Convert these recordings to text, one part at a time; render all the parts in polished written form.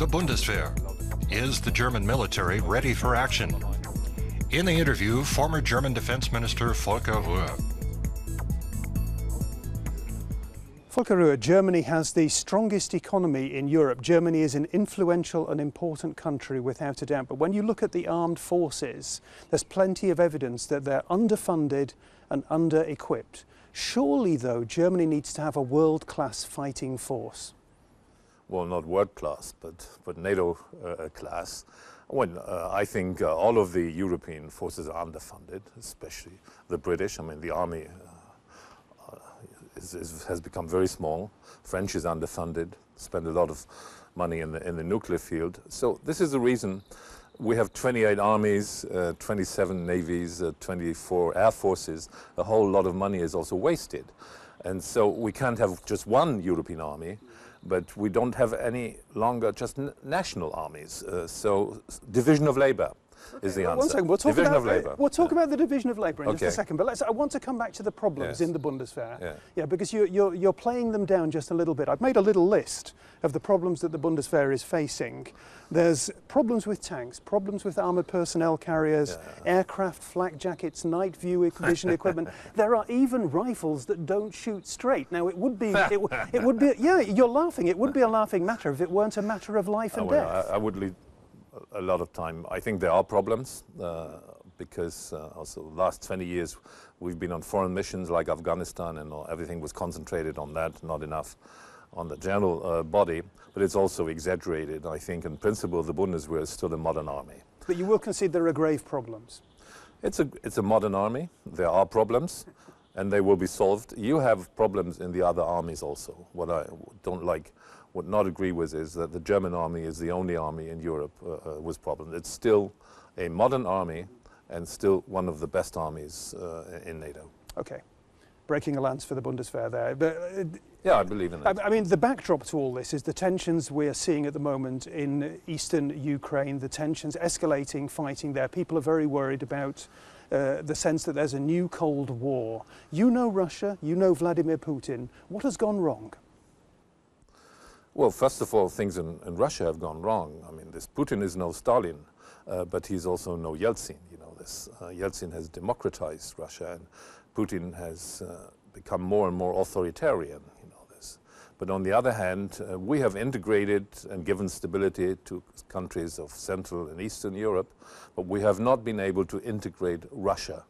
the Bundeswehr. Is the German military ready for action? In the interview, former German Defense Minister Volker Rühe. Volker Rühe, Germany has the strongest economy in Europe. Germany is an influential and important country without a doubt. But when you look at the armed forces, there's plenty of evidence that they're underfunded and under-equipped. Surely, though, Germany needs to have a world-class fighting force. Well, not world-class, but NATO class. Well, I think all of the European forces are underfunded, especially the British. I mean, the army has become very small. French is underfunded, spend a lot of money in the nuclear field. So this is the reason we have 28 armies, 27 navies, 24 air forces. A whole lot of money is also wasted. And so we can't have just one European army, but we don't have any longer just national armies. So division of labor is the answer. One second, we'll talk about the division of labour in just a second, but I want to come back to the problems in the Bundeswehr. Yeah, because you're playing them down just a little bit. I've made a little list of the problems that the Bundeswehr is facing. There's problems with tanks, problems with armoured personnel carriers, aircraft, flak jackets, night view vision equipment. There are even rifles that don't shoot straight. Now it would be, yeah, you're laughing. It would be a laughing matter if it weren't a matter of life and death. I would leave a lot of time. I think there are problems because also the last 20 years we've been on foreign missions like Afghanistan, and everything was concentrated on that, not enough on the general body, but it's also exaggerated. I think in principle the Bundeswehr is still a modern army. But you will concede there are grave problems. It's a modern army. There are problems and they will be solved. You have problems in the other armies also. What I would not agree with is that the German army is the only army in Europe with problems. It's still a modern army and still one of the best armies in NATO. Okay. Breaking a lance for the Bundeswehr there. But, yeah, I believe in that. I mean, the backdrop to all this is the tensions we are seeing at the moment in eastern Ukraine, the tensions escalating, fighting there. People are very worried about the sense that there's a new Cold War. You know Russia, you know Vladimir Putin. What has gone wrong? Well, first of all, things in Russia have gone wrong. I mean, this Putin is no Stalin, but he's also no Yeltsin. You know, this Yeltsin has democratized Russia, and Putin has become more and more authoritarian. You know this. But on the other hand, we have integrated and given stability to countries of Central and Eastern Europe, but we have not been able to integrate Russia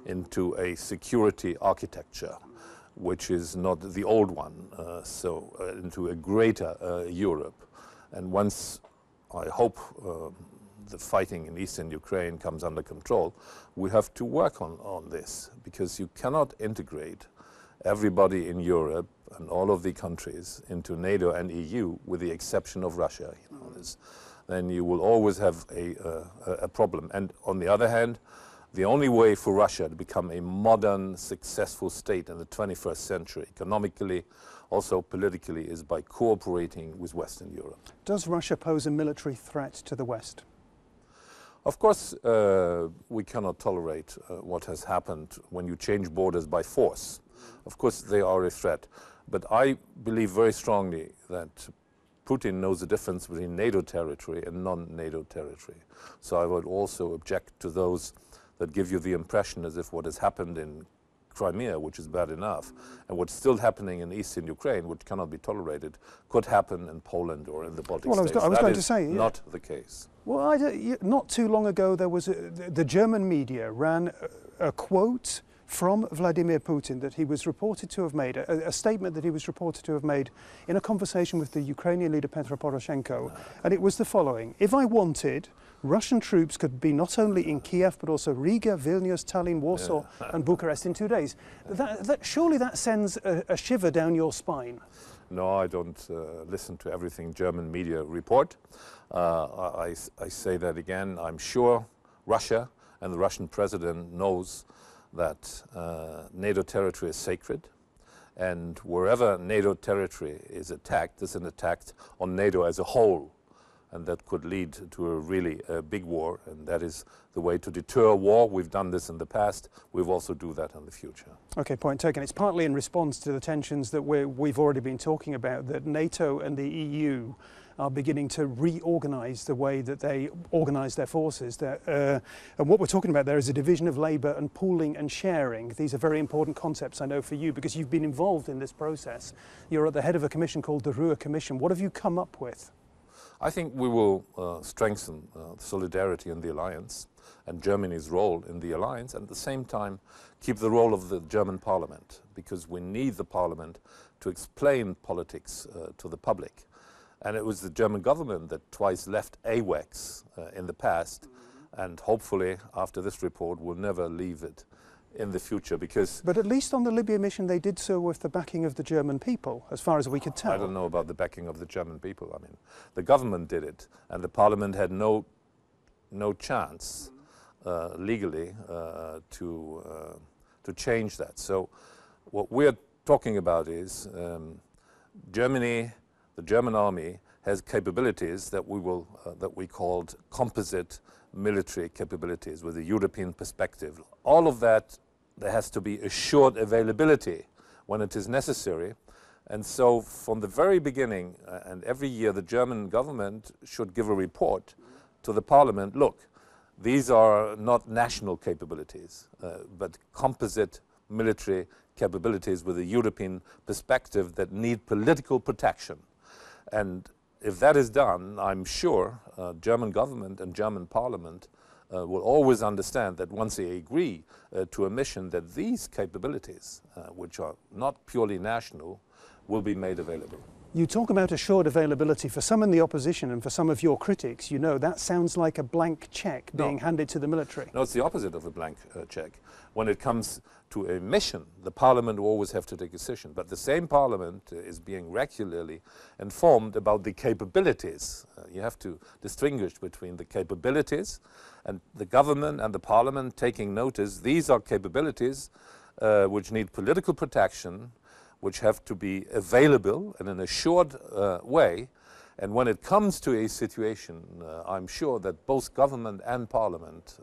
into a security architecture, which is not the old one, into a greater Europe. And once, I hope, the fighting in eastern Ukraine comes under control, we have to work on this, because you cannot integrate everybody in Europe and all of the countries into NATO and EU with the exception of Russia. You know, then you will always have a problem. And on the other hand, the only way for Russia to become a modern, successful state in the 21st century, economically, also politically, is by cooperating with Western Europe. Does Russia pose a military threat to the West? Of course, we cannot tolerate what has happened when you change borders by force. Of course, they are a threat. But I believe very strongly that Putin knows the difference between NATO territory and non-NATO territory. So I would also object to those that give you the impression as if what has happened in Crimea, which is bad enough, and what's still happening in eastern Ukraine, which cannot be tolerated, could happen in Poland or in the Baltic states. I was going to say, not the case. Well, not too long ago, there was the German media ran a quote from Vladimir Putin that he was reported to have made, a statement that he was reported to have made in a conversation with the Ukrainian leader Petro Poroshenko. And it was the following: if I wanted, Russian troops could be not only in Kiev, but also Riga, Vilnius, Tallinn, Warsaw and Bucharest in 2 days. Surely that sends a shiver down your spine. No, I don't listen to everything German media report. I say that again. I'm sure Russia and the Russian president knows that NATO territory is sacred, and wherever NATO territory is attacked, is an attack on NATO as a whole, and that could lead to a really big war, and that is the way to deter war. We've done this in the past. We'll also do that in the future. Okay, point taken. It's partly in response to the tensions that we've already been talking about, that NATO and the EU are beginning to reorganise the way that they organise their forces. And what we're talking about there is a division of labour and pooling and sharing. These are very important concepts, I know, for you, because you've been involved in this process. You're at the head of a commission called the Rühe Commission. What have you come up with? I think we will strengthen solidarity in the alliance and Germany's role in the alliance, and at the same time keep the role of the German parliament, because we need the parliament to explain politics to the public. And it was the German government that twice left AWACS in the past, and hopefully after this report will never leave it in the future, because... But at least on the Libya mission they did so with the backing of the German people, as far as we could tell. I don't know about the backing of the German people. I mean, the government did it, and the parliament had no chance legally to change that. So what we're talking about is Germany, the German army, has capabilities that we called composite military capabilities with a European perspective. All of that, there has to be assured availability when it is necessary. And so from the very beginning, and every year, the German government should give a report to the parliament. Look, these are not national capabilities, but composite military capabilities with a European perspective that need political protection. And if that is done, I'm sure German government and German parliament will always understand that once they agree to a mission, that these capabilities, which are not purely national, will be made available. You talk about assured availability. For some in the opposition and for some of your critics, you know, that sounds like a blank cheque being handed to the military. No, it's the opposite of a blank cheque. When it comes to a mission, the parliament will always have to take a decision. But the same parliament is being regularly informed about the capabilities. You have to distinguish between the capabilities and the government and the parliament taking notice. These are capabilities which need political protection, which have to be available in an assured way. And when it comes to a situation, I'm sure that both government and parliament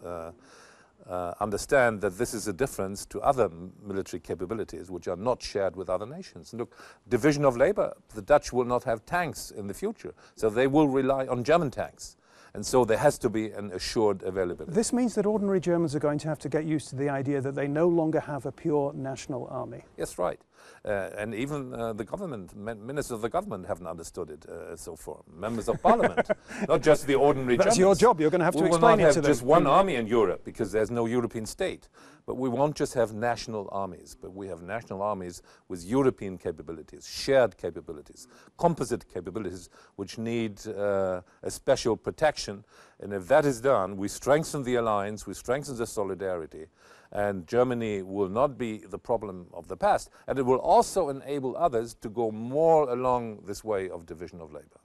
understand that this is a difference to other military capabilities which are not shared with other nations. Look, division of labor, the Dutch will not have tanks in the future, so they will rely on German tanks. And so there has to be an assured availability. This means that ordinary Germans are going to have to get used to the idea that they no longer have a pure national army. Yes, right. And even the government, ministers of the government haven't understood it so far. Members of parliament, not just the ordinary Germans. That's your job. You're going to have to explain it to them. We will not have just one army in Europe because there's no European state. But we won't just have national armies, but we have national armies with European capabilities, shared capabilities, composite capabilities, which need a special protection. And if that is done, we strengthen the alliance, we strengthen the solidarity, and Germany will not be the problem of the past. And it will also enable others to go more along this way of division of labor.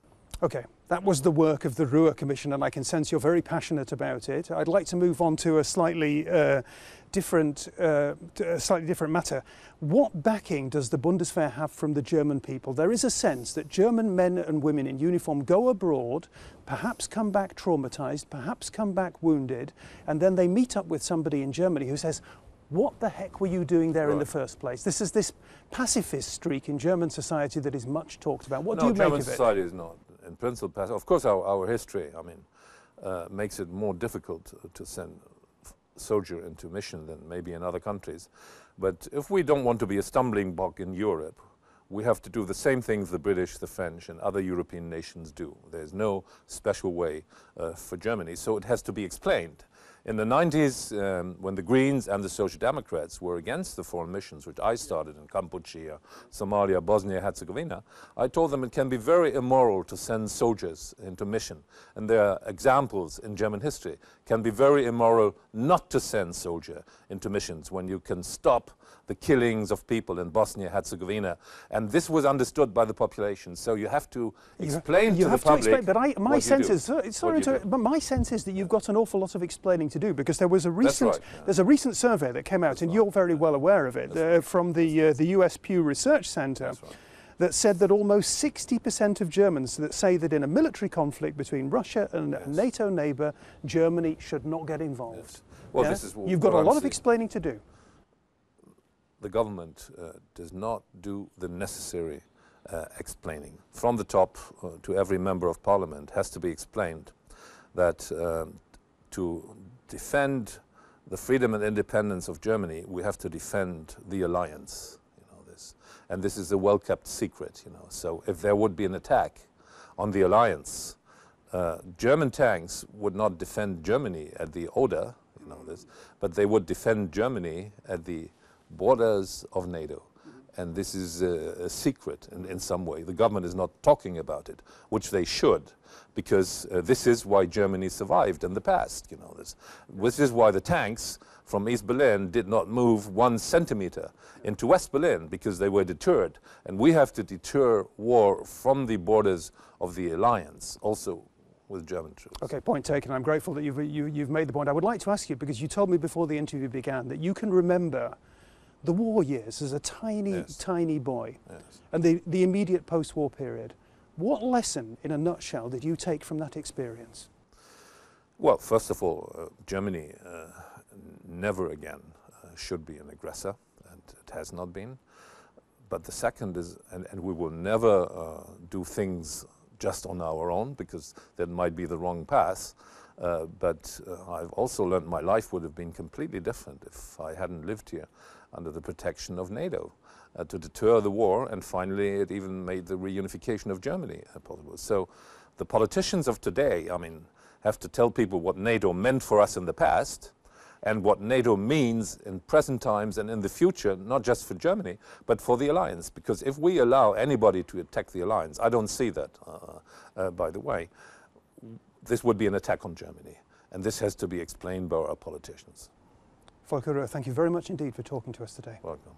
Okay, that was the work of the Rühe Commission, and I can sense you're very passionate about it. I'd like to move on to a slightly different matter. What backing does the Bundeswehr have from the German people? There is a sense that German men and women in uniform go abroad, perhaps come back traumatized, perhaps come back wounded, and then they meet up with somebody in Germany who says, what the heck were you doing there in the first place? This is this pacifist streak in German society that is much talked about. What do you make of it? German society is not, in principle, passive. Of course, our history, I mean, makes it more difficult to send soldier into mission than maybe in other countries. But if we don't want to be a stumbling block in Europe, we have to do the same things the British, the French, and other European nations do. There's no special way for Germany, so it has to be explained. In the 90s, when the Greens and the Social Democrats were against the foreign missions, which I started in Cambodia, Somalia, Bosnia, Herzegovina, I told them it can be very immoral to send soldiers into mission. And there are examples in German history. It can be very immoral not to send soldiers into missions when you can stop the killings of people in Bosnia, Herzegovina. And this was understood by the population. So you have to explain to the public. But my sense is, but my sense is that you've got an awful lot of explaining to do, because there was a recent, there's a recent survey that came out, and you're very well aware of it, from the US Pew Research Center. That said that almost 60% of Germans that say that in a military conflict between Russia and a NATO neighbour, Germany should not get involved. Well, this is You've got a lot of explaining to do. The government does not do the necessary explaining. From the top to every member of parliament has to be explained that to defend the freedom and independence of Germany, we have to defend the alliance. And this is a well-kept secret. So if there would be an attack on the alliance, German tanks would not defend Germany at the Oder, but they would defend Germany at the borders of NATO. And this is a secret in some way. The government is not talking about it, which they should, because this is why Germany survived in the past. This is why the tanks from East Berlin did not move 1 centimeter into West Berlin, because they were deterred. And we have to deter war from the borders of the alliance, also with German troops. Okay, point taken. I'm grateful that you've made the point. I would like to ask you, because you told me before the interview began that you can remember the war years as a tiny boy, and the immediate post-war period. What lesson, in a nutshell, did you take from that experience? Well, first of all, Germany never again should be an aggressor, and it has not been. But the second is, and we will never do things just on our own, because that might be the wrong path. But I've also learned my life would have been completely different if I hadn't lived here under the protection of NATO to deter the war, and finally it even made the reunification of Germany possible. So the politicians of today, have to tell people what NATO meant for us in the past and what NATO means in present times and in the future, not just for Germany, but for the alliance. Because if we allow anybody to attack the alliance, I don't see that, by the way, this would be an attack on Germany. And this has to be explained by our politicians. Volker Rühe, thank you very much indeed for talking to us today. Welcome.